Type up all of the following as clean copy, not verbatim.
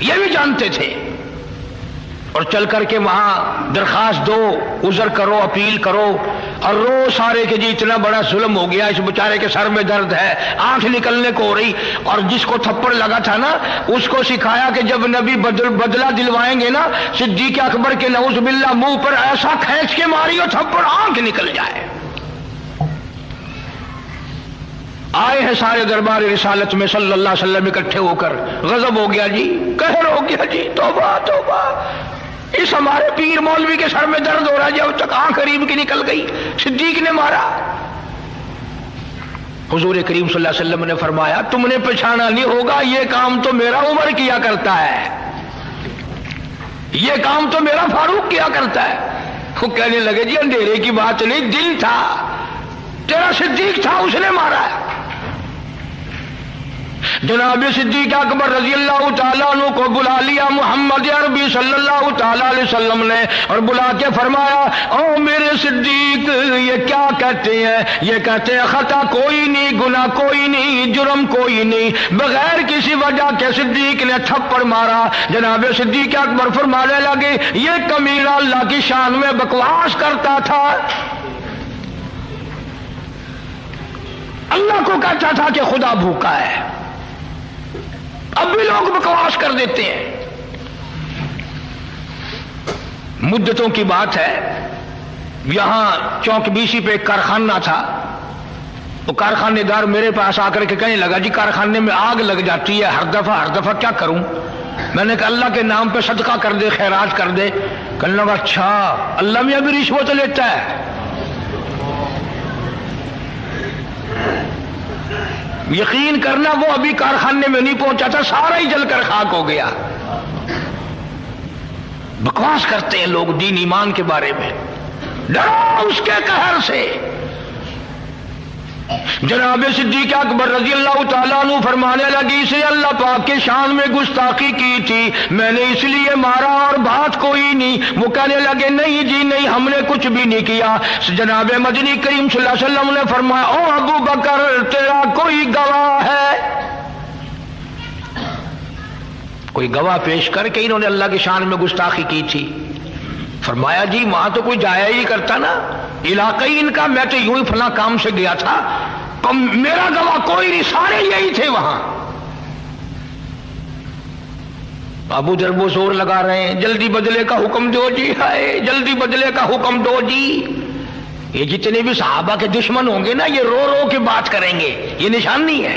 یہ بھی جانتے تھے، اور چل کر کے وہاں درخواست دو، عذر کرو، اپیل کرو، اور رو سارے کہ جی اتنا بڑا ظلم ہو گیا، اس بیچارے کے سر میں درد ہے، آنکھ نکلنے کو ہو رہی، اور جس کو تھپڑ لگا تھا نا اس کو سکھایا کہ جب نبی بدلہ دلوائیں گے نا صدیق اکبر کے نعوذ باللہ منہ پر ایسا کھینچ کے ماری اور تھپڑ آنکھ نکل جائے۔ آئے ہیں سارے دربار رسالت میں صلی اللہ علیہ وسلم اکٹھے ہو کر، غضب ہو گیا جی، قہر ہو گیا جی، توبہ توبہ، اس ہمارے پیر مولوی کے سر میں درد ہو رہا ہے، جب تک آنکھ قریب کی نکل گئی، صدیق نے مارا۔ حضور کریم صلی اللہ علیہ وسلم نے فرمایا تم نے پہچانا نہیں ہوگا، یہ کام تو میرا عمر کیا کرتا ہے، یہ کام تو میرا فاروق کیا کرتا ہے۔ وہ کہنے لگے جی اندھیرے کی بات نہیں، دل تھا، تیرا صدیق تھا، اس نے مارا ہے۔ جناب صدیق اکبر رضی اللہ تعالیٰ عنہ کو بلا لیا محمد عربی صلی اللہ تعالیٰ علیہ وسلم نے، اور بلا کے فرمایا او میرے صدیق، یہ کیا کہتے ہیں؟ یہ کہتے ہیں خطا کوئی نہیں، گناہ کوئی نہیں، جرم کوئی نہیں، بغیر کسی وجہ کے صدیق نے تھپڑ مارا۔ جناب صدیق اکبر فرمانے لگے یہ کمینا اللہ کی شان میں بکواس کرتا تھا، اللہ کو کہتا تھا کہ خدا بھوکا ہے۔ اب بھی لوگ بکواس کر دیتے ہیں۔ مدتوں کی بات ہے، یہاں چوک بیسی پہ ایک کارخانہ تھا، وہ کارخانے دار میرے پاس آ کر کے کہنے لگا جی کارخانے میں آگ لگ جاتی ہے ہر دفعہ کیا کروں؟ میں نے کہا اللہ کے نام پہ صدقہ کر دے، خیرات کر دے۔ کہنے لگا اچھا اللہ میاں بھی رشوت لیتا ہے؟ یقین کرنا وہ ابھی کارخانے میں نہیں پہنچا تھا، سارا ہی جل کر خاک ہو گیا۔ بکواس کرتے ہیں لوگ دین ایمان کے بارے میں، ڈرو اس کے قہر سے۔ جناب صدیق اکبر رضی اللہ تعالیٰ عنہ فرمانے لگی اسے اللہ پاک کے شان میں گستاخی کی تھی، میں نے اس لیے مارا اور بات کوئی نہیں۔ وہ کہنے لگے نہیں جی نہیں، ہم نے کچھ بھی نہیں کیا۔ جناب مدنی کریم صلی اللہ علیہ وسلم نے فرمایا او ابو بکر تیرا کوئی گواہ ہے؟ کوئی گواہ پیش کر کے انہوں نے اللہ کی شان میں گستاخی کی تھی؟ فرمایا جی وہاں تو کوئی جایا ہی کرتا نا، علاقائی ان کا، میں تو یوں ہی فلاں کام سے گیا تھا، میرا گواہ کوئی نہیں، سارے یہی تھے وہاں۔ ابو ذر وہ زور لگا رہے ہیں جلدی بدلے کا حکم دو جی، ہائے جلدی بدلے کا حکم دو جی۔ یہ جتنے بھی صحابہ کے دشمن ہوں گے نا یہ رو رو کے بات کریں گے، یہ نشانی ہے،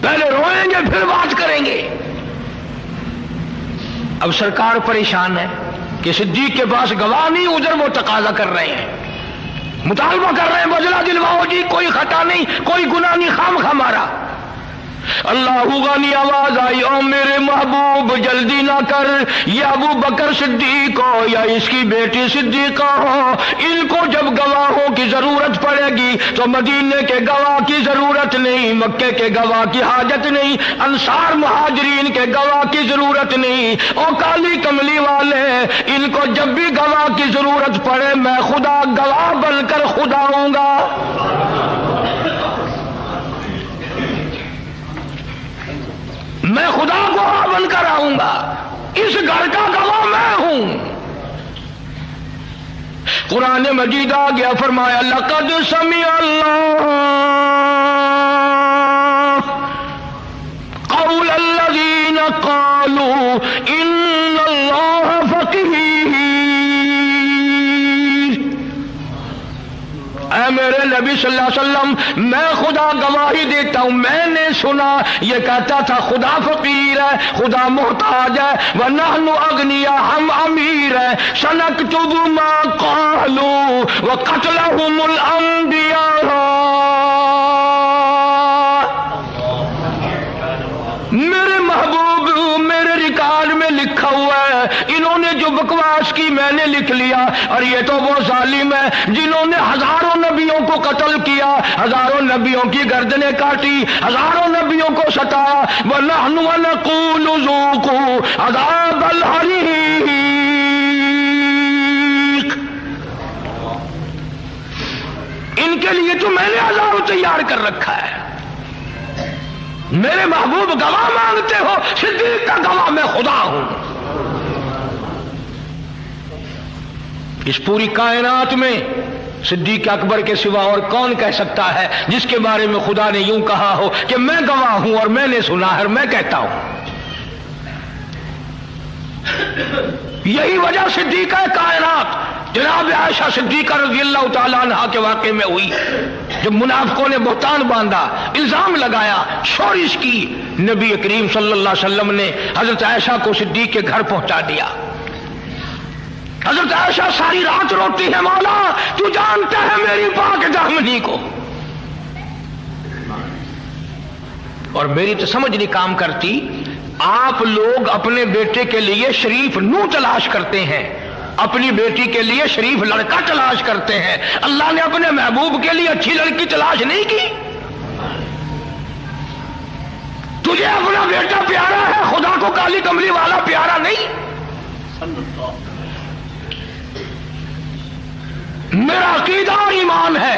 پہلے روئیں گے پھر بات کریں گے۔ اب سرکار پریشان ہے کہ صدیق کے پاس گواہ نہیں، ادھر وہ تقاضا کر رہے ہیں، مطالبہ کر رہے ہیں بدلہ دلواؤ جی، کوئی خطا نہیں، کوئی گناہ نہیں، خام خواہ مارا۔ اللہ غنی آواز آئی او میرے محبوب جلدی نہ کر، یہ ابو بکر صدیق ہو یا اس کی بیٹی صدیقہ ہو، ان کو جب گواہوں کی ضرورت پڑے گی تو مدینے کے گواہ کی ضرورت نہیں، مکے کے گواہ کی حاجت نہیں، انصار مہاجرین کے گواہ کی ضرورت نہیں۔ او کالی کملی والے، ان کو جب بھی گواہ کی ضرورت پڑے میں خدا گواہ بن کر خدا ہوں گا۔ میں خدا گواہ بن کر آؤں گا، اس گھر کا گواہ میں ہوں۔ قرآن مجید آ گیا، فرمایا لقد سمع اللہ قول الذین قالوا ان اللہ فقیر۔ اے میرے نبی صلی اللہ علیہ وسلم میں خدا گواہی دیتا ہوں، میں نے سنا یہ کہتا تھا خدا فقیر ہے، خدا محتاج ہے، وَنَحْنُ أَغْنِيَاءُ ہم امیر ہیں، سَنَكْتُبُ مَا قَالُوا وَقَتْلَهُمُ الْأَنْبِيَاءَ۔ میرے محبوب میرے ریکارڈ میں لکھا ہوا ہے، انہوں نے جو بکواس کی میں نے لکھ لیا، اور یہ تو وہ ظالم ہے جنہوں نے ہزاروں نبیوں کو قتل کیا، ہزاروں نبیوں کی گردنیں کاٹی، ہزاروں نبیوں کو ستایا۔ وَنَحْنُ وَنَقُولُ ذُوقُوا عَذَابَ الْحَرِيقِ۔ ان کے لیے تو میں نے عذاب تیار کر رکھا ہے، میرے محبوب گواہ مانگتے ہو، صدیق کا گواہ میں خدا ہوں۔ اس پوری کائنات میں صدیق اکبر کے سوا اور کون کہہ سکتا ہے جس کے بارے میں خدا نے یوں کہا ہو کہ میں گواہ ہوں اور میں نے سنا ہے اور میں کہتا ہوں۔ یہی وجہ صدیقہ کائنات جناب عائشہ صدیقہ رضی اللہ تعالیٰ عنہا کے واقعے میں ہوئی، جب منافقوں نے بہتان باندھا، الزام لگایا، شورش کی، نبی کریم صلی اللہ علیہ وسلم نے حضرت عائشہ کو صدیق کے گھر پہنچا دیا۔ حضرت عائشہ ساری رات روتی ہے، مولا تو جانتا ہے میری پاک دامنی کو، اور میری تو سمجھ نہیں کام کرتی۔ آپ لوگ اپنے بیٹے کے لیے شریف نو تلاش کرتے ہیں، اپنی بیٹی کے لیے شریف لڑکا تلاش کرتے ہیں، اللہ نے اپنے محبوب کے لیے اچھی لڑکی تلاش نہیں کی؟ تجھے اپنا بیٹا پیارا ہے، خدا کو کالی کملی والا پیارا نہیں؟ میرا عقیدہ اور ایمان ہے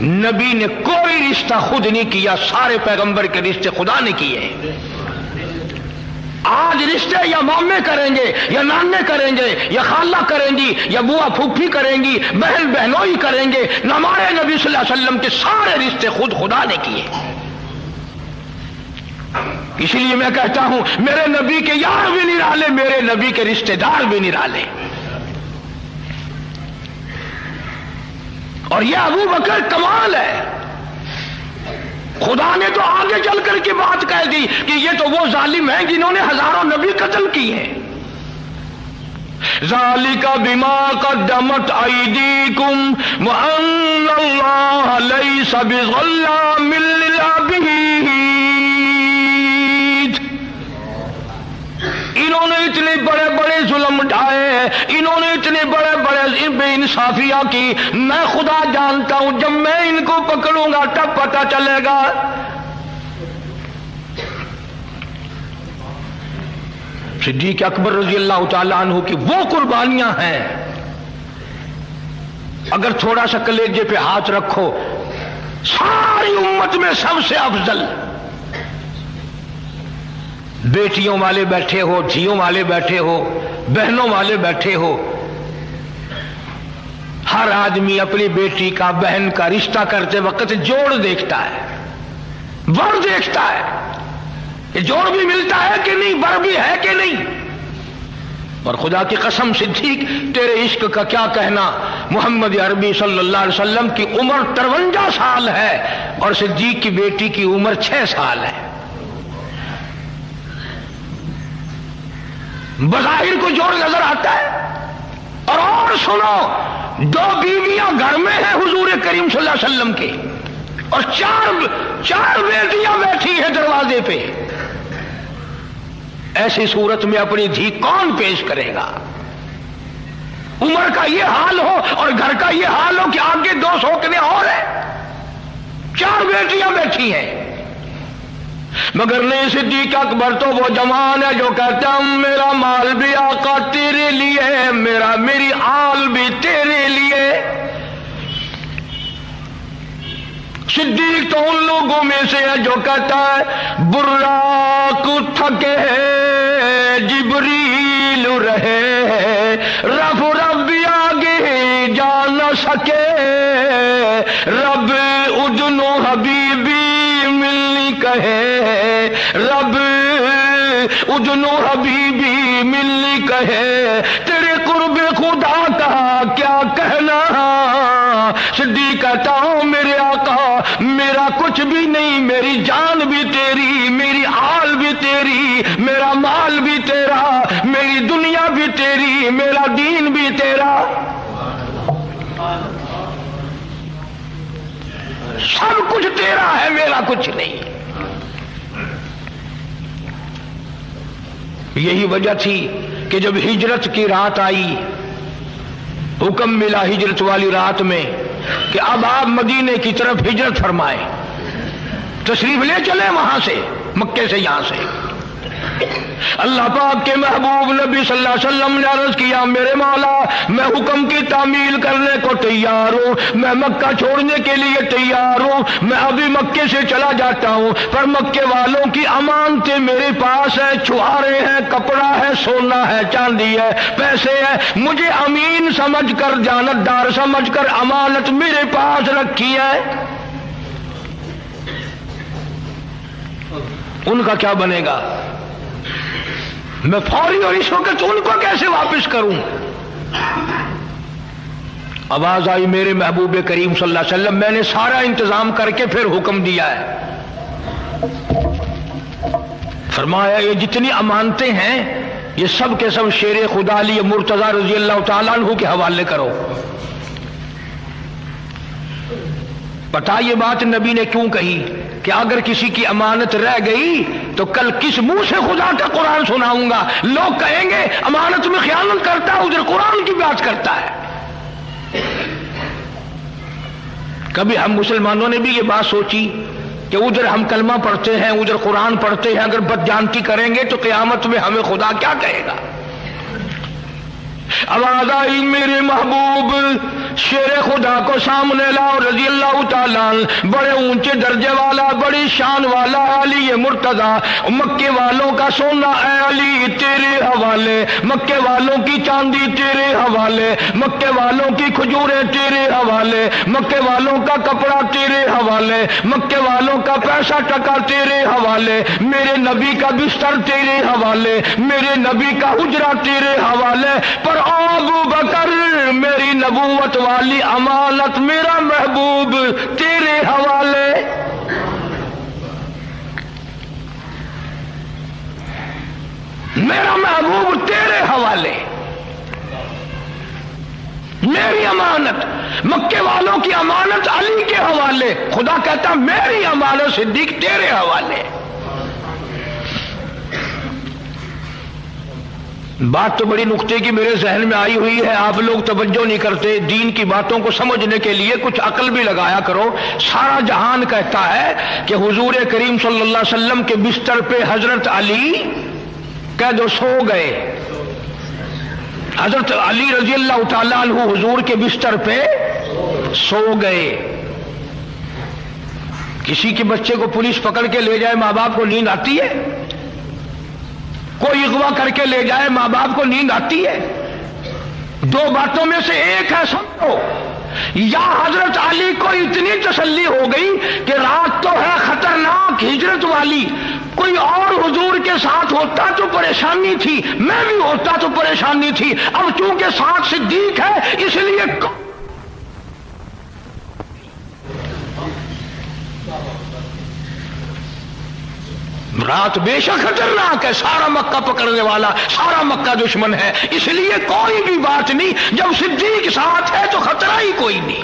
نبی نے کوئی رشتہ خود نہیں کیا، سارے پیغمبر کے رشتے خدا نے کیے۔ آج رشتے یا مامے کریں گے یا نانے کریں گے یا خالہ کریں گی یا بوا پھوپھی کریں گی، بہن بہنوئی کریں گے، ہمارے نبی صلی اللہ علیہ وسلم کے سارے رشتے خود خدا نے کیے۔ اس لیے میں کہتا ہوں میرے نبی کے یار بھی نرالے، میرے نبی کے رشتے دار بھی نرالے۔ اور یہ ابو بکر کمال ہے، خدا نے تو آگے چل کر کے بات کہہ دی کہ یہ تو وہ ظالم ہیں جنہوں نے ہزاروں نبی قتل کی ہیں۔ ذالک بما قدمت ایدیکم وان اللہ لیس بظلام للعبید۔ انہوں نے اتنے بڑے بڑے ظلم ڈھائے ہیں، انہوں نے اتنے بڑے بڑے بے انصافیاں کی، میں خدا جانتا ہوں جب میں ان کو پکڑوں گا تب پتہ چلے گا۔ صدیق اکبر رضی اللہ تعالیٰ عنہ کی وہ قربانیاں ہیں، اگر تھوڑا سا کلیجے پہ ہاتھ رکھو، ساری امت میں سب سے افضل۔ بیٹیوں والے بیٹھے ہو، جھیوں والے بیٹھے ہو، بہنوں والے بیٹھے ہو، ہر آدمی اپنی بیٹی کا بہن کا رشتہ کرتے وقت جوڑ دیکھتا ہے، ور دیکھتا ہے، یہ جوڑ بھی ملتا ہے کہ نہیں، بر بھی ہے کہ نہیں۔ اور خدا کی قسم صدیق تیرے عشق کا کیا کہنا، محمد عربی صلی اللہ علیہ وسلم کی عمر 53 سال ہے اور صدیق کی بیٹی کی عمر 6 سال ہے۔ بظاہر کو جوڑ نظر آتا ہے، اور سنو، 2 بیویاں گھر میں ہیں حضور کریم صلی اللہ علیہ وسلم کے، اور چار بیٹیاں بیٹھی ہیں دروازے پہ۔ ایسی صورت میں اپنی دھی کون پیش کرے گا؟ عمر کا یہ حال ہو اور گھر کا یہ حال ہو کہ آگے 2 سوکنے اور ہیں، 4 بیٹیاں بیٹھی ہیں۔ مگر نہیں، صدیق اکبر تو وہ جوان ہے جو کہتا ہوں میرا مال بھی آقا تیرے لیے، میری آل بھی تیرے لیے۔ صدیق تو ان لوگوں میں سے ہے جو کہتا ہے براق تھکے جبریل رہے، رب آگے جا نہ سکے، رب ادنو حبیبی ملنی کہے، رب ادنو حبیبی ملنی کہے، تیرے قرب خدا کا کیا کہنا۔ صدیق کہتا ہوں میرے آقا میرا کچھ بھی نہیں، میری جان بھی تیری، میری آل بھی تیری، میرا مال بھی تیرا، میری دنیا بھی تیری، میرا دین بھی تیرا، سب کچھ تیرا ہے، میرا کچھ نہیں۔ یہی وجہ تھی کہ جب ہجرت کی رات آئی، حکم ملا ہجرت والی رات میں کہ اب آپ مدینے کی طرف ہجرت فرمائے، تشریف لے چلے وہاں سے، مکے سے، یہاں سے۔ اللہ پاک کے محبوب نبی صلی اللہ علیہ وسلم نے عرض کیا میرے مولا میں حکم کی تعمیل کرنے کو تیار ہوں، میں مکہ چھوڑنے کے لیے تیار ہوں، میں ابھی مکے سے چلا جاتا ہوں، پر مکے والوں کی امانتیں میرے پاس ہے، چھہارے ہیں، کپڑا ہے، سونا ہے، چاندی ہے، پیسے ہے، مجھے امین سمجھ کر جانتدار سمجھ کر امانت میرے پاس رکھی ہے۔ ان کا کیا بنے گا؟ میں فوری اور اس وقت ان کو کیسے واپس کروں؟ آواز آئی میرے محبوب کریم صلی اللہ علیہ وسلم میں نے سارا انتظام کر کے پھر حکم دیا ہے، فرمایا یہ جتنی امانتیں ہیں یہ سب کے سب شیر خدا علی مرتضی رضی اللہ تعالیٰ عنہ کے حوالے کرو۔ پتہ یہ بات نبی نے کیوں کہی کہ اگر کسی کی امانت رہ گئی تو کل کس منہ سے خدا کا قرآن سناؤں گا؟ لوگ کہیں گے امانت میں خیانت کرتا ہے، ادھر قرآن کی بات کرتا ہے۔ کبھی ہم مسلمانوں نے بھی یہ بات سوچی کہ ادھر ہم کلمہ پڑھتے ہیں، ادھر قرآن پڑھتے ہیں، اگر بدجانتی کریں گے تو قیامت میں ہمیں خدا کیا کہے گا؟ آواز آئی میرے محبوب شیر خدا کو سامنے لاؤ رضی اللہ تعالیٰ، بڑے اونچے درجے والا، بڑی شان والا علی مرتضی، مکے والوں کا سونا اے علی تیرے حوالے، مکے والوں کی چاندی تیرے حوالے، مکے والوں کی کھجوریں تیرے حوالے، مکے والوں کا کپڑا تیرے حوالے، مکے والوں کا پیسہ ٹکا تیرے حوالے، میرے نبی کا بستر تیرے حوالے، میرے نبی کا حجرہ تیرے حوالے، پر ابو بکر میری نبوت والی امانت میرا محبوب تیرے حوالے۔ میرا محبوب تیرے حوالے، میری امانت، مکے والوں کی امانت علی کے حوالے، خدا کہتا میری امانت صدیق تیرے حوالے۔ بات تو بڑی نقطے کی میرے ذہن میں آئی ہوئی ہے، آپ لوگ توجہ نہیں کرتے، دین کی باتوں کو سمجھنے کے لیے کچھ عقل بھی لگایا کرو۔ سارا جہان کہتا ہے کہ حضور کریم صلی اللہ علیہ وسلم کے بستر پہ حضرت علی کہہ دو سو گئے، حضرت علی رضی اللہ تعالیٰ عنہ حضور کے بستر پہ سو گئے۔ کسی کے بچے کو پولیس پکڑ کے لے جائے ماں باپ کو نیند آتی ہے؟ کوئی اغوا کر کے لے جائے ماں باپ کو نیند آتی ہے؟ دو باتوں میں سے ایک ہے سمجھو، یا حضرت علی کو اتنی تسلی ہو گئی کہ رات تو ہے خطرناک ہجرت والی، کوئی اور حضور کے ساتھ ہوتا تو پریشانی تھی، میں بھی ہوتا تو پریشانی تھی، اب چونکہ ساتھ صدیق ہے اس لیے رات بے شک خطرناک ہے، سارا مکہ پکڑنے والا، سارا مکہ دشمن ہے، اس لیے کوئی بھی بات نہیں، جب صدیق ساتھ ہے تو خطرہ ہی کوئی نہیں۔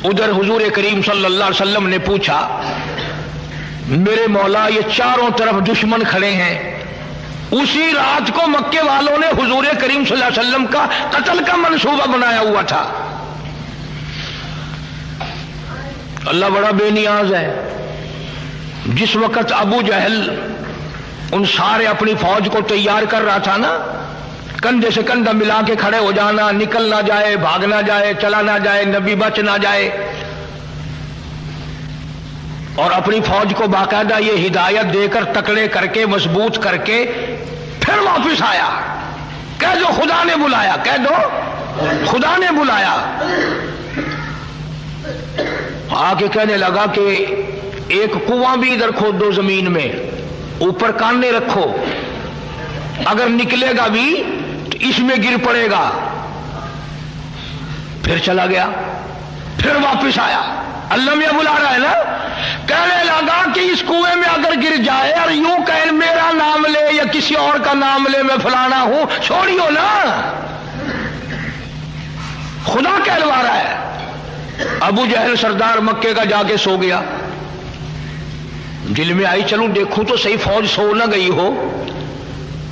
ادھر حضور کریم صلی اللہ علیہ وسلم نے پوچھا میرے مولا یہ چاروں طرف دشمن کھڑے ہیں، اسی رات کو مکے والوں نے حضور کریم صلی اللہ علیہ وسلم کا قتل کا منصوبہ بنایا ہوا تھا۔ اللہ بڑا بے نیاز ہے، جس وقت ابو جہل ان سارے اپنی فوج کو تیار کر رہا تھا نا، کندھے سے کندھا ملا کے کھڑے ہو جانا، نکل نہ جائے، بھاگ نہ جائے، چلا نہ جائے، نبی بچ نہ جائے، اور اپنی فوج کو باقاعدہ یہ ہدایت دے کر تکڑے کر کے مضبوط کر کے پھر واپس آیا، کہہ دو خدا نے بلایا، کہہ دو خدا نے بلایا، آ کے کہنے لگا کہ ایک کنواں بھی ادھر کھود دو زمین میں، اوپر کانے رکھو، اگر نکلے گا بھی تو اس میں گر پڑے گا۔ پھر چلا گیا، پھر واپس آیا، اللہ میں بلا رہا ہے نا، کہنے لگا کہ اس کنویں میں اگر گر جائے اور یوں کہ میرا نام لے یا کسی اور کا نام لے میں فلانا ہوں، چھوڑیو نا، خدا کہلوا رہا ہے۔ ابو جہل سردار مکے کا جا کے سو گیا، دل میں آئی چلوں دیکھوں تو صحیح فوج سو نہ گئی ہو،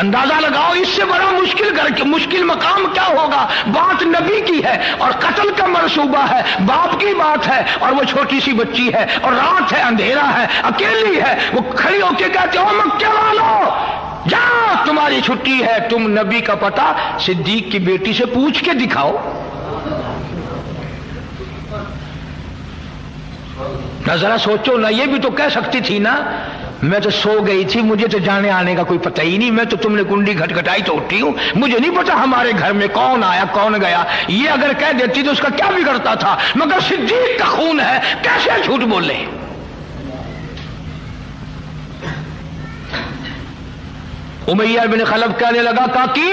اندازہ لگاؤ اس سے بڑا مشکل مقام کیا ہوگا. بات نبی کی ہے اور قتل کا منصوبہ ہے, باپ کی بات ہے اور وہ چھوٹی سی بچی ہے اور رات ہے, اندھیرا ہے, اکیلی ہے. وہ کھڑی ہو کے کہتے ہو مکے والو جاؤ تمہاری چھٹی ہے, تم نبی کا پتہ صدیق کی بیٹی سے پوچھ کے دکھاؤ. نہ ذرا سوچو نا, یہ بھی تو کہہ سکتی تھی نا میں تو سو گئی تھی, مجھے تو جانے آنے کا کوئی پتہ ہی نہیں, میں تو تم نے کنڈی کھٹکھٹائی تو اٹھی ہوں, مجھے نہیں پتا ہمارے گھر میں کون آیا کون گیا. یہ اگر کہہ دیتی تو اس کا کیا بگڑتا تھا, مگر صدیق کا خون ہے, کیسے جھوٹ بولے. امیہ بن خلف کہنے لگا کاکی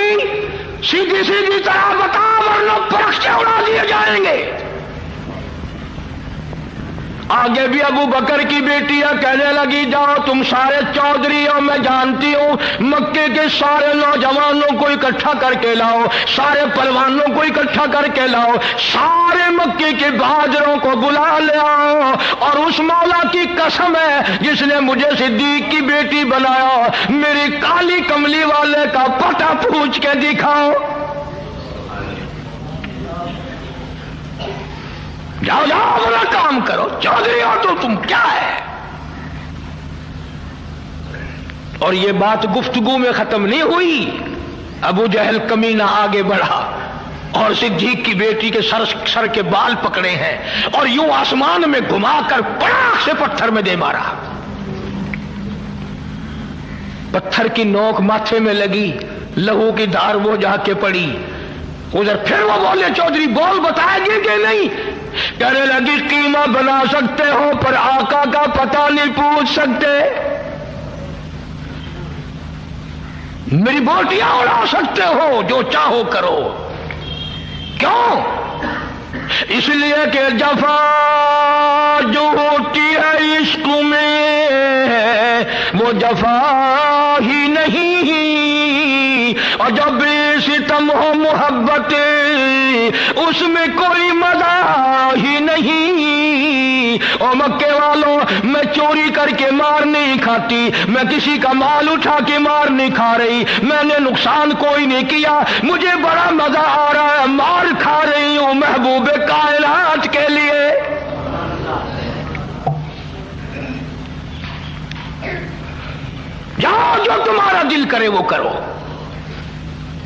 سیدھی سیدھی طرح بتا ورنہ پرخ سے اڑا دیے جائیں گے. آگے بھی ابو بکر کی بیٹی ہے, کہنے لگی جاؤ تم سارے چودھری ہو, میں جانتی ہوں مکے کے سارے نوجوانوں کو اکٹھا کر کے لاؤ, سارے پہلوانوں کو اکٹھا کر کے لاؤ, سارے مکے کے بہادروں کو بلا لے آؤ, اور اس مولا کی قسم ہے جس نے مجھے صدیق کی بیٹی بنایا, میری کالی کملی والے کا پتہ پوچھ کے دکھاؤ. جاؤ جاؤ اپنا کام کرو, چودھری ہو تو تم کیا ہے. اور یہ بات گفتگو میں ختم نہیں ہوئی. ابو جہل کمینہ آگے بڑھا اور صدیق کی بیٹی کے سر کے بال پکڑے ہیں اور یوں آسمان میں گھما کر پڑاخ سے پتھر میں دے مارا. پتھر کی نوک ماتھے میں لگی, لہو کی دھار وہ جا کے پڑی. ادھر پھر وہ بولے چودھری بول بتائے گی کہ نہیں. کہنے لگی قیمہ بنا سکتے ہو پر آقا کا پتہ نہیں پوچھ سکتے, میری بوٹیاں اڑا سکتے ہو, جو چاہو کرو. کیوں؟ اس لیے کہ جفا جو ہوتی ہے عشق میں وہ جفا ہی نہیں, اور جب ستم ہو محبت اس میں کوئی مزہ ہی نہیں. او مکے والوں میں چوری کر کے مار نہیں کھاتی, میں کسی کا مال اٹھا کے مار نہیں کھا رہی, میں نے نقصان کوئی نہیں کیا, مجھے بڑا مزہ آ رہا ہے, مار کھا رہی ہوں محبوب کائنات کے لیے. جاؤ جو تمہارا دل کرے وہ کرو,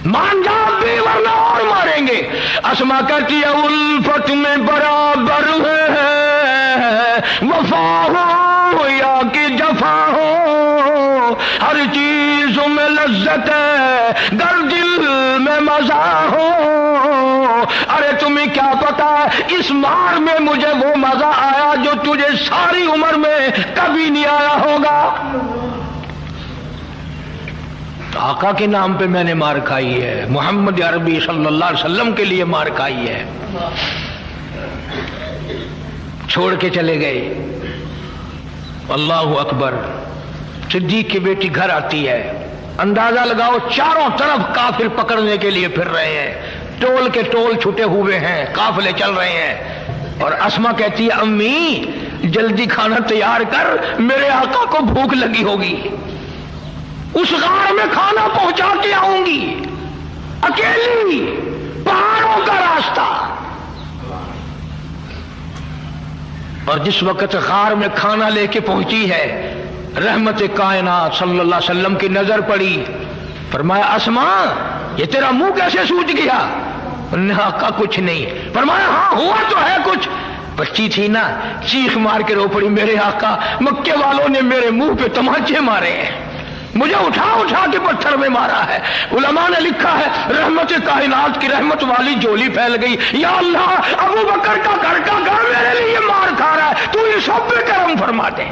مان جاؤ بھی ورنہ اور ماریں گے. اسما کہتی ہے الفت میں برابر ہے وفا ہو یا کہ جفا ہو, ہر چیز میں لذت ہے گر دل میں مزہ ہو. ارے تمہیں کیا پتا اس مار میں مجھے وہ مزہ آیا جو تجھے ساری عمر میں کبھی نہیں آیا ہوگا. آقا کے نام پہ میں نے مار کھائی ہے, محمد عربی صلی اللہ علیہ وسلم کے لیے مار کھائی ہے. چھوڑ کے چلے گئے. اللہ اکبر. صدیق کی بیٹی گھر آتی ہے, اندازہ لگاؤ چاروں طرف کافر پکڑنے کے لیے پھر رہے ہیں, ٹول کے ٹول چھٹے ہوئے ہیں, قافلے چل رہے ہیں. اور اسما کہتی ہے امی جلدی کھانا تیار کر, میرے آقا کو بھوک لگی ہوگی, اس غار میں کھانا پہنچا کے آؤں گی, اکیلی, پہاڑوں کا راستہ. اور جس وقت غار میں کھانا لے کے پہنچی ہے, رحمت کائنات صلی اللہ علیہ وسلم کی نظر پڑی. فرمایا اسما یہ تیرا منہ کیسے سوج گیا؟ انہوں نے کہا کچھ نہیں. فرمایا ہاں ہوا تو ہے کچھ. بچی تھی نا, چیخ مار کے رو پڑی, میرے آقا مکے والوں نے میرے منہ پہ تمانچے مارے ہیں, مجھے اٹھا اٹھا کے پتھر میں مارا ہے. علماء نے لکھا ہے رحمت کائنات کی رحمت والی جولی پھیل گئی. یا اللہ ابو بکر کا گھر کا گھر میرے لیے مار کھا رہا ہے, تو یہ سب پہ کرم فرما دے.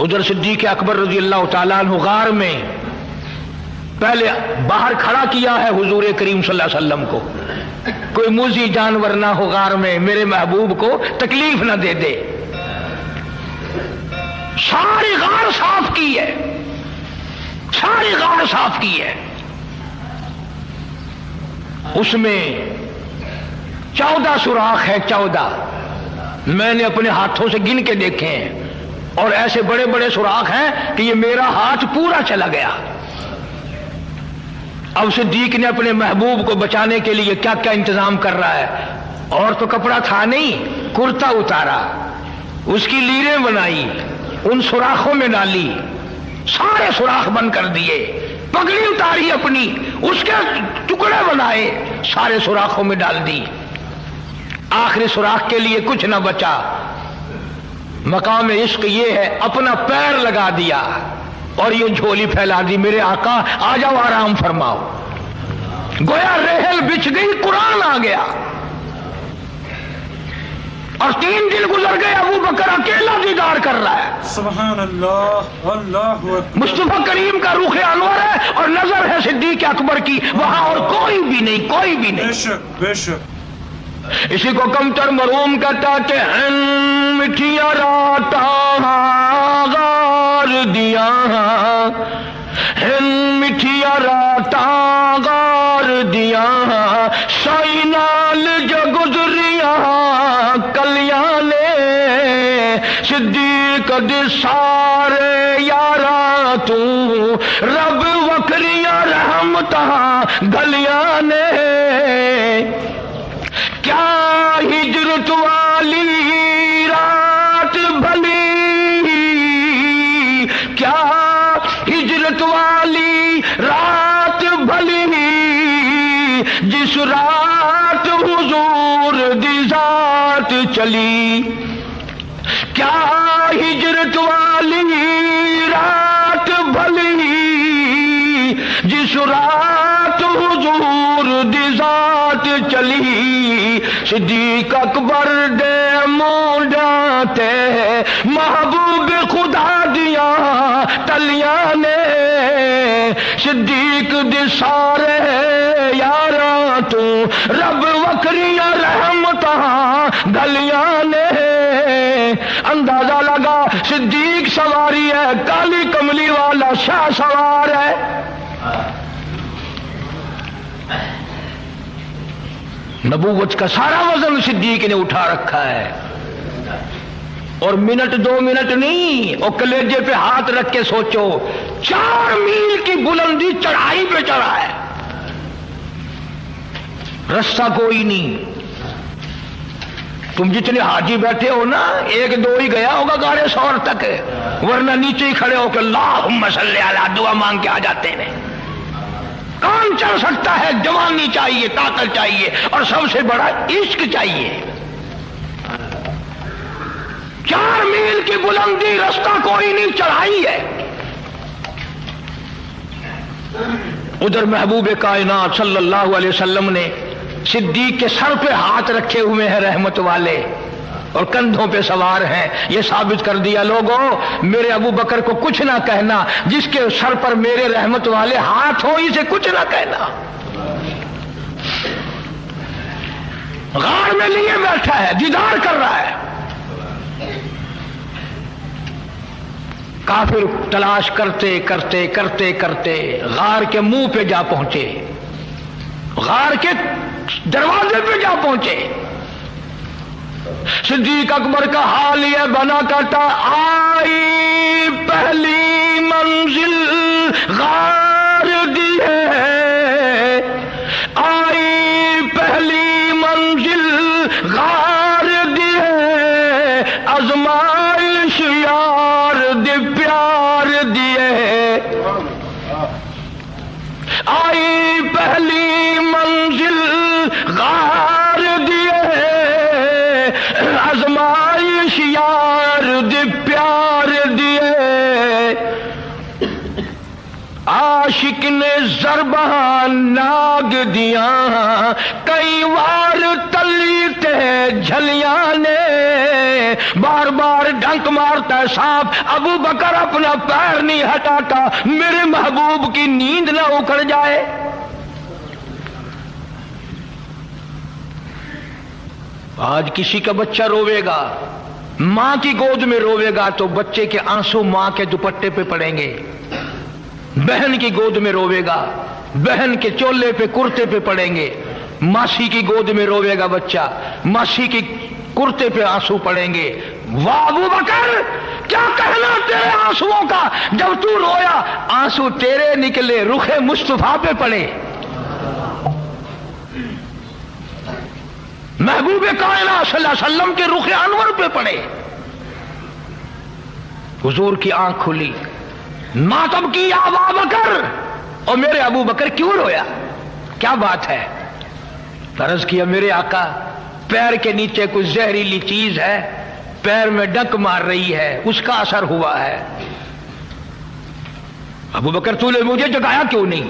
ادھر صدیق اکبر رضی اللہ تعالیٰ عنہ غار میں پہلے باہر کھڑا کیا ہے حضور کریم صلی اللہ علیہ وسلم کو, کوئی موذی جانور نہ ہو غار میں, میرے محبوب کو تکلیف نہ دے دے. ساری غار صاف کی ہے, ساری غار صاف کی ہے. اس میں 14 سوراخ ہیں, 14 میں نے اپنے ہاتھوں سے گن کے دیکھے ہیں. اور ایسے بڑے بڑے سوراخ ہیں کہ یہ میرا ہاتھ پورا چلا گیا. اب صدیق نے اپنے محبوب کو بچانے کے لیے کیا کیا انتظام کر رہا ہے. اور تو کپڑا تھا نہیں، کرتا اتارا، اس کی لیریں بنائی، ان سوراخوں میں ڈالی، سارے سوراخ بند کر دیے، پگڑی اتاری اپنی، اس کے ٹکڑے بنائے، سارے سوراخوں میں ڈال دی. آخری سوراخ کے لیے کچھ نہ بچا. مقام عشق یہ ہے اپنا پیر لگا دیا اور یوں جھولی پھیلا دی، میرے آقا آ جاؤ آرام فرماؤ. گویا ریحل بچھ گئی، قرآن آ گیا. اور 3 دن گزر گئے، ابو بکر اکیلا دیدار کر رہا ہے. سبحان اللہ، اللہ اکبر. مصطفیٰ کریم کا روح انور ہے اور نظر ہے صدیق اکبر کی، وہاں اور کوئی بھی نہیں، کوئی بھی نہیں. بے شک بے شک. اسی کو کمتر مرحوم کہتا کہ مٹھیا راتا غار دیا، مٹھیا راتا غار دیا، سائی نال جو گزریا کلیاں نے، صدیق دے سارے یارا تو رب وکریاں رحمتاں گلیاں نے. کیا ہجرت والی رات بھلی، کیا ہجرت والی رات بھلی، جس رات حضور دی ذات چلی. کیا ہجرت والی رات بھلی، جس رات حضور دی ذات چلی. صدیق اکبر دے مونڈا تے محبوب خدا دیا تلیاں نے، صدیق دے سارے یاراں تو رب وکریاں رحمتاں گلیاں نے. اندازہ لگا صدیق سواری ہے، کالی کملی والا شاہ سوار ہے. نبوت کا سارا وزن صدیق نے اٹھا رکھا ہے. اور منٹ 2 منٹ نہیں، اور کلیجے پہ ہاتھ رکھ کے سوچو، 4 میل کی بلندی چڑھائی پہ چڑھا ہے، رستہ کوئی نہیں. تم جتنے حاجی بیٹھے ہو نا، 1-2 ہی گیا ہوگا گاڑے سور تک، ورنہ نیچے ہی کھڑے ہو کے اللہم صلی علی دعا مانگ کے آ جاتے ہیں. کام چل سکتا ہے، جوانی چاہیے، طاقت چاہیے، اور سب سے بڑا عشق چاہیے. 4 میل کی بلندی، رستہ کوئی نہیں، چڑھائی ہے. ادھر محبوب کائنات صلی اللہ علیہ وسلم نے صدیق کے سر پہ ہاتھ رکھے ہوئے ہیں رحمت والے، اور کندھوں پہ سوار ہیں. یہ ثابت کر دیا لوگوں میرے ابو بکر کو کچھ نہ کہنا، جس کے سر پر میرے رحمت والے ہاتھ ہو اسے کچھ نہ کہنا. غار میں لیے بیٹھا ہے، دیدار کر رہا ہے. کافر تلاش کرتے کرتے کرتے کرتے غار کے منہ پہ جا پہنچے، غار کے دروازے پہ جا پہنچے. صدیق اکبر کا حال یہ بنا کرتا، آئی پہلی منزل غار دی ہے، آئی پہلی منزل غار دی ہے، آزمائش یار دی پیار دیے. آئی پہلی منزل غار دیے، آزمائش یار دے پیار دیے. عاشق نے ضربان ناگ دیا، کئی وار تلی تے جھلیاں نے، بار بار ڈنک مارتا ہے سانپ. ابو بکر اپنا پیر نہیں ہٹاتا، میرے محبوب کی نیند نہ اکھڑ جائے. آج کسی کا بچہ روے گا، ماں کی گود میں روے گا تو بچے کے آنسو ماں کے دوپٹے پہ پڑیں گے. بہن کی گود میں روے گا، بہن کے چولے پہ کرتے پہ پڑیں گے. ماسی کی گود میں روے گا بچہ، ماسی کی کرتے پہ آنسو پڑیں گے. واہ ابو بکر، کیا کہنا تیرے آنسوؤں کا؟ جب تو رویا آنسو تیرے نکلے، رخ مصطفیٰ پہ پڑے، محبوب کائنات صلی اللہ علیہ وسلم کے رخ انور پہ پڑے، حضور کی آنکھ کھلی، ماتم کی ابا بکر، اور میرے ابو بکر کیوں رویا؟ کیا بات ہے؟ فرض کیا میرے آقا پیر کے نیچے کچھ زہریلی چیز ہے، پیر میں ڈنک مار رہی ہے، اس کا اثر ہوا ہے۔ ابو بکر تو نے مجھے جگایا کیوں نہیں؟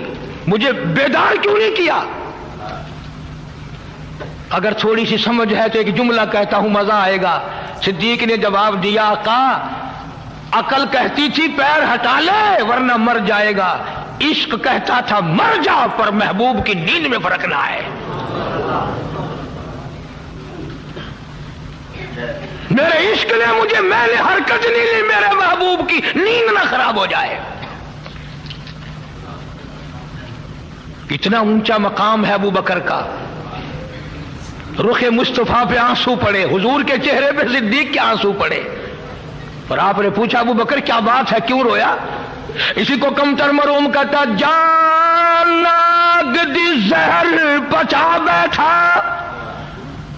مجھے بیدار کیوں نہیں کیا؟ اگر تھوڑی سی سمجھ ہے تو ایک جملہ کہتا ہوں، مزہ آئے گا۔ صدیق نے جواب دیا، آقا عقل کہتی تھی پیر ہٹا لے ورنہ مر جائے گا، عشق کہتا تھا مر جا، پر محبوب کی نیند میں فرق نہ ہے۔ میرے عشق نے مجھے، میں نے حرکت نہیں لی، میرے محبوب کی نیند نہ خراب ہو جائے۔ اتنا اونچا مقام ہے ابو بکر کا، رخ مصطفیٰ پہ آنسو پڑے، حضور کے چہرے پہ صدیق کے آنسو پڑے، اور آپ نے پوچھا ابو بکر کیا بات ہے، کیوں رویا؟ اسی کو کمتر مروم کہتا، جان ناگ دی زہر پچا بیٹھا،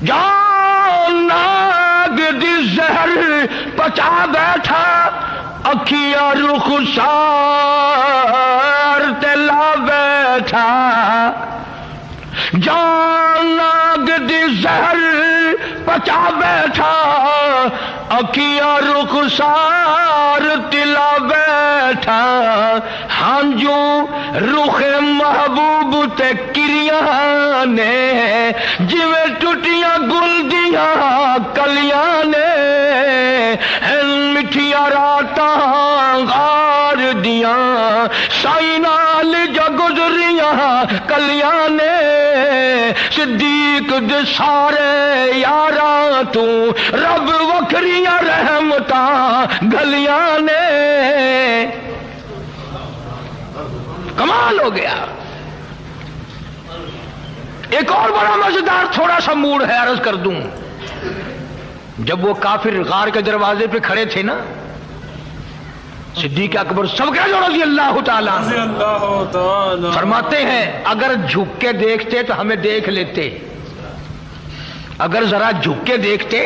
جان ناگ دی زہر پچا بیٹھا، اکھیا رخسار تلا بیٹھا، جان ناگ دی زہر پچا بیٹھا، اکھیا رخسار تلا بیٹھا، ہانجو رخ محبوب تے کریاں نے، جویں ٹوٹیاں گل دیاں کلیاں نے، مٹھیاں راتاں غار دیاں سائی نال جو گزریاں کلیاں نے، صدیق دے سارے یاراں تو رب وکھریاں رحمتاں گلیاں نے۔ کمال ہو گیا۔ ایک اور بڑا مزیدار تھوڑا سا موڑ ہے، عرض کر دوں۔ جب وہ کافر غار کے دروازے پہ کھڑے تھے نا، صدیق اکبر سب کے رضی اللہ تعالیٰ فرماتے ہیں اگر جھک کے دیکھتے تو ہمیں دیکھ لیتے، اگر ذرا جھک کے دیکھتے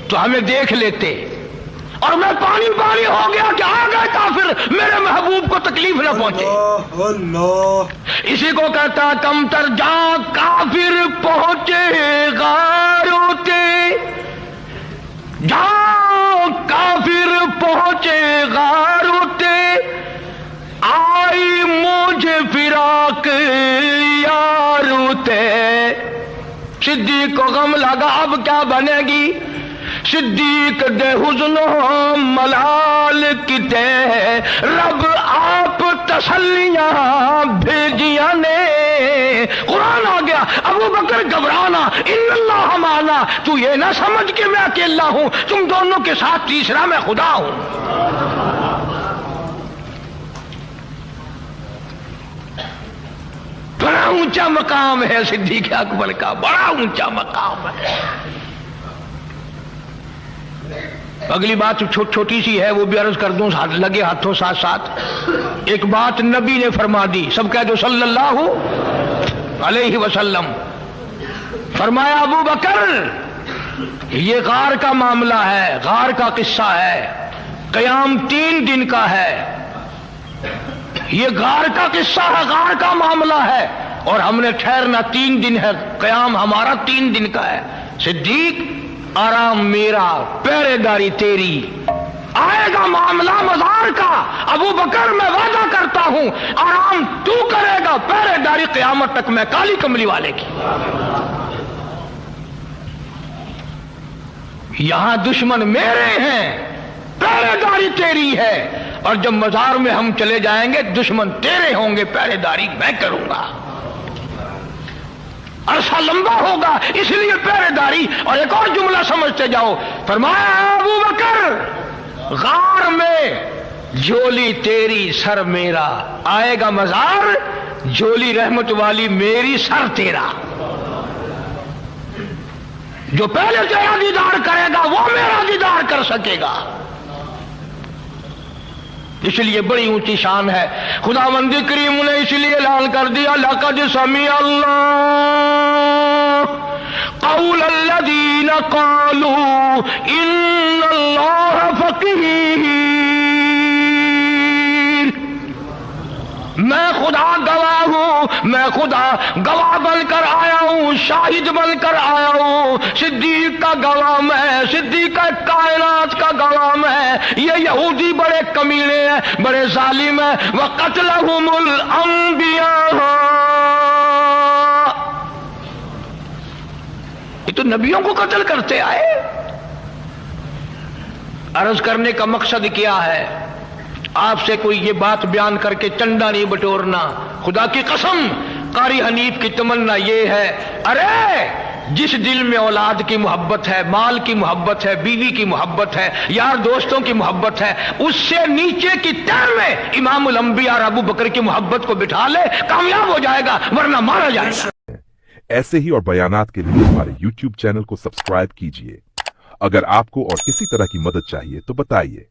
تو ہمیں دیکھ لیتے، اور میں پانی پانی ہو گیا کہ آ گئے کافر، میرے محبوب کو تکلیف نہ پہنچے۔ اسی کو کہتا کم تر جا کافر پہنچے غاروں تے، جاؤ کافر پہنچے غاروں تے، آئی مجھے فراق یاروں تے۔ صدیق کو غم لگا اب کیا بنے گی، صدیق دے حزن و ملال کتے، رب آپ تسلیاں بھیجیاں نے۔ قرآن آ گیا، ابو بکر گھبرانا، ان اللہ معنا، تو یہ نہ سمجھ کہ میں اکیلا ہوں، تم دونوں کے ساتھ تیسرا میں خدا ہوں۔ بڑا اونچا مقام ہے صدیق اکبر کا، بڑا اونچا مقام ہے۔ اگلی بات چھوٹی سی ہے، وہ بھی عرض کر دوں لگے ہاتھوں ساتھ ساتھ۔ ایک بات نبی نے فرما دی، سب کہہ دو صلی اللہ علیہ وسلم۔ فرمایا ابو بکر یہ غار کا معاملہ ہے، غار کا قصہ ہے، قیام 3 دن کا ہے، یہ غار کا قصہ ہے، غار کا معاملہ ہے، اور ہم نے ٹھہرنا 3 دن ہے، قیام ہمارا 3 دن کا ہے۔ صدیق آرام میرا، پہرے داری تیری، آئے گا معاملہ مزار کا، ابو بکر میں وعدہ کرتا ہوں آرام تو کرے گا، پہرے داری قیامت تک میں کالی کملی والے کی۔ یہاں دشمن میرے ہیں، پہرے داری تیری ہے، اور جب مزار میں ہم چلے جائیں گے دشمن تیرے ہوں گے، پہرے داری میں کروں گا، عرصہ لمبا ہوگا، اس لیے پہرے داری۔ اور ایک اور جملہ سمجھتے جاؤ، فرمایا ابو بکر غار میں جھولی تیری سر میرا، آئے گا مزار جھولی رحمت والی میری سر تیرا، جو پہلے تیرا دیدار کرے گا وہ میرا دیدار کر سکے گا۔ اس لیے بڑی اونچی شان ہے. خداوند کریم نے اس لیے اعلان کر دیا لقد سمع اللہ قول الذین قالوا ان اللہ فقیر. میں خدا گواہ ہوں، میں خدا گواہ بن کر آیا ہوں، شاہد بن کر آیا ہوں. صدیق کا گواہ میں، صدیق کا کائنات کا گواہ میں. یہ یہودی بڑے کمینے ہیں، بڑے ظالم ہیں. وَقَتْلَهُمُ الْأَنْبِيَاءُ، یہ تو نبیوں کو قتل کرتے آئے. عرض کرنے کا مقصد کیا ہے؟ آپ سے کوئی یہ بات بیان کر کے چندہ نہیں بٹورنا. خدا کی قسم قاری حنیف کی تمنا یہ ہے، ارے جس دل میں اولاد کی محبت ہے، مال کی محبت ہے، بیوی کی محبت ہے، یار دوستوں کی محبت ہے، اس سے نیچے کی تہ میں امام الانبیاء اور ابو بکر کی محبت کو بٹھا لے، کامیاب ہو جائے گا ورنہ مارا جائے گا. ایسے ہی اور بیانات کے لیے ہمارے YouTube چینل کو سبسکرائب کیجئے. اگر آپ کو اور کسی طرح کی مدد چاہیے تو بتائیے.